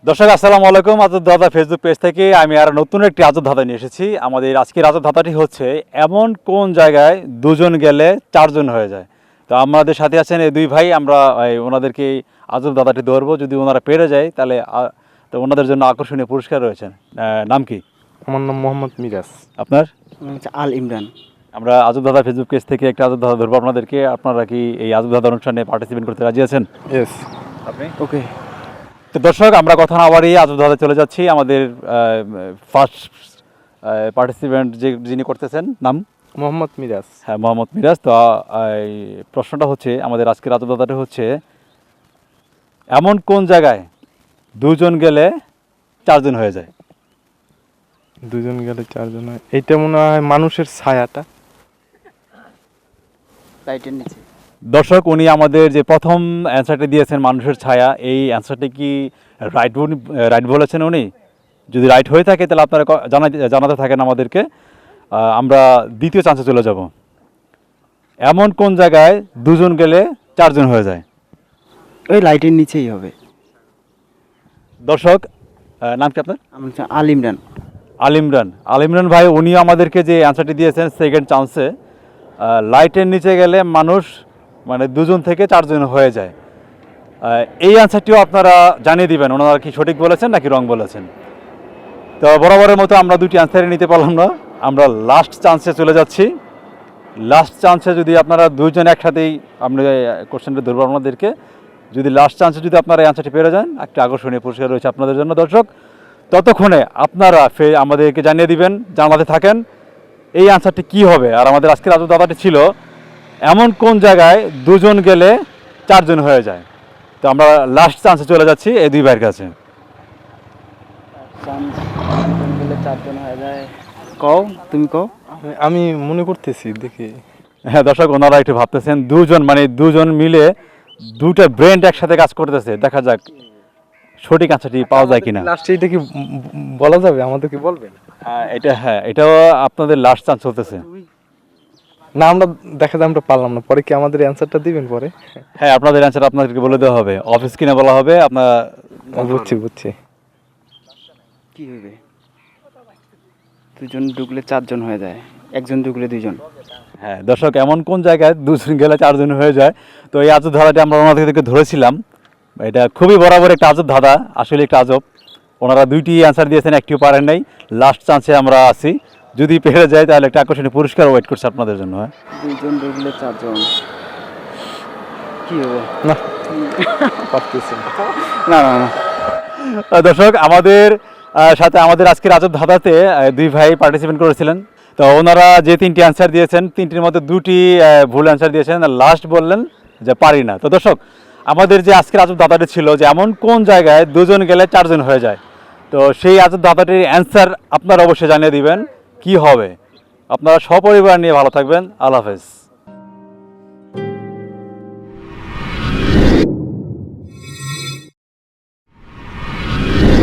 দর্শক আসসালামু আলাইকুম। আজব দাদা ফেসবুক পেজ থেকে আমি আর নতুন একটি আজব ধাঁধা নিয়ে এসেছি। আমাদের আজকের আজব ধাঁধাটি হচ্ছে এমন কোন জায়গায় দুজন গেলে চারজন হয়ে যায়। তো আমাদের সাথে আছেন এই দুই ভাই, আমরা ওনাদেরকে আজব ধাঁধাটি ধরবো। যদি ওনারা পেরে যায় তাহলে তো ওনাদের জন্য আকর্ষণীয় পুরস্কার রয়েছে। নাম কি? আমার নাম মোহাম্মদ মিরাজ। আপনার? আল ইমরান। আমরা আজব দাদা ফেসবুক পেজ থেকে একটা আজব ধাঁধা ধরবো আপনাদেরকে। আপনারা কি এই আজব ধাঁধা অনুষ্ঠানে পার্টিসিপেট করতে রাজি আছেন? ইয়েস। আপনি? ওকে। তো দর্শক, আমরা কথা না বাড়িয়ে আজব ধাঁধা চলে যাচ্ছি। আমাদের ফার্স্ট পার্টিসিপেন্ট যিনি করতেছেন, নাম? মোহাম্মদ মিরাজ। হ্যাঁ, মোহাম্মদ মিরাজ। তো এই প্রশ্নটা হচ্ছে, আমাদের আজকের আজব ধাঁধাটা হচ্ছে এমন কোন জায়গায় দুজন গেলে চারজন হয়ে যায়? দুজন গেলে চারজন হয়, এইটা মনে হয় মানুষের ছায়াটা। লাইটের নিচে। দর্শক, উনি আমাদের যে প্রথম অ্যান্সারটি দিয়েছেন মানুষের ছায়া, এই অ্যান্সারটি কি রাইট বলেছেন উনি? যদি রাইট হয়ে থাকে তাহলে আপনারা জানাতে থাকেন আমাদেরকে। আমরা দ্বিতীয় চান্সে চলে যাব। এমন কোন জায়গায় দুজন গেলে চারজন হয়ে যায়? ওই লাইটের নিচেই হবে। দর্শক, নাম কি আপনার? আমার নাম আল ইমরান। আল ইমরান ভাই, উনি আমাদেরকে যে অ্যান্সারটি দিয়েছেন সেকেন্ড চান্সে, লাইটের নিচে গেলে মানুষ মানে দুজন থেকে চারজন হয়ে যায়। এই অ্যান্সারটিও আপনারা জানিয়ে দিবেন ওনারা কি সঠিক বলেছেন নাকি রং বলেছেন। তো বরাবরের মতো আমরা দুটি অ্যান্সারই নিতে পারলাম না, আমরা লাস্ট চান্সে চলে যাচ্ছি। লাস্ট চান্সে যদি আপনারা দুজন একসাথেই, আমরা কোশ্চেনটা ধরবো আপনাদেরকে, যদি লাস্ট চান্সে যদি আপনারা অ্যান্সারটি পেরে যান, একটা আকর্ষণীয় পুরস্কার রয়েছে আপনাদের জন্য। দর্শক, ততক্ষণে আপনারা আমাদেরকে জানিয়ে দিবেন, জানাতে থাকেন এই অ্যান্সারটি কী হবে। আর আমাদের আজকের আজব দাদাটি ছিল এমন কোন জায়গায় দুজন গেলে চারজন হয়ে যায়। তো আমরা লাস্ট চান্সে চলে যাচ্ছি এই দুই ভাইয়ের কাছে। গেলে চারজন হয়ে যায়। কও, তুমি কও। আমি মনে করতেছি, দেখি। হ্যাঁ দর্শক, ওনারা একটু ভাবতেছেন, দুজন মিলে দুটো ব্রেন একসাথে কাজ করতেছে। দেখা যাক সঠিক অ্যান্সারটি পাওয়া যায় কিনা। লাস্টে এটা কি বলা যাবে? আমাদের কি বলবেন? এটাও আপনাদের লাস্ট চান্স চলতেছে। না, আমরা দেখা যায় আমরা পারলাম না, পরে কি আমাদের অ্যান্সারটা দিবেন পরে? হ্যাঁ, আপনাদের অ্যান্সার আপনাদেরকে বলে দেওয়া হবে, অফিস কিনে বলা হবে। আপনার বুঝছি। কি হইবে? দুজন ঢুকলে চারজন হয়ে যায়, একজন ঢুকলে দুজন। হ্যাঁ দর্শক, এমন কোন জায়গায় দুজন গেলে চারজন হয়ে যায়। তো এই আজব ধাঁধাটি আমরা ওনাদেরকে ধরেছিলাম। এটা খুবই বরাবর একটা আজব ধাঁধা, আসলে একটা আজব। ওনারা দুইটি অ্যান্সার দিয়েছেন, একটিও পারেন নাই। লাস্ট চান্সে আমরা আছি, যদি পেরে যায় তাহলে একটা আকর্ষণীয় পুরস্কার ওয়েট করছে আপনাদের জন্য। হ্যাঁ, দুজন ঢুকলে চারজন কি হবে? না, পারতেছি না না না। দর্শক, আমাদের সাথে আমাদের আজকের আজব ধাঁধাতে দুই ভাই পার্টিসিপেট করেছিলেন। তো ওনারা যে তিনটি অ্যান্সার দিয়েছেন, তিনটির মধ্যে দুটি ভুল অ্যান্সার দিয়েছেন, লাস্ট বললেন যে পারি না। তো দর্শক, আমাদের যে আজকের আজব ধাঁধাটি ছিল যে এমন কোন জায়গায় দুজন গেলে চারজন হয়ে যায়, তো সেই আজব ধাঁধাটির অ্যান্সার আপনারা অবশ্যই জানিয়ে দিবেন কি হবে। আপনারা সপরিবার নিয়ে ভালো থাকবেন। আল্লাহ হাফেজ।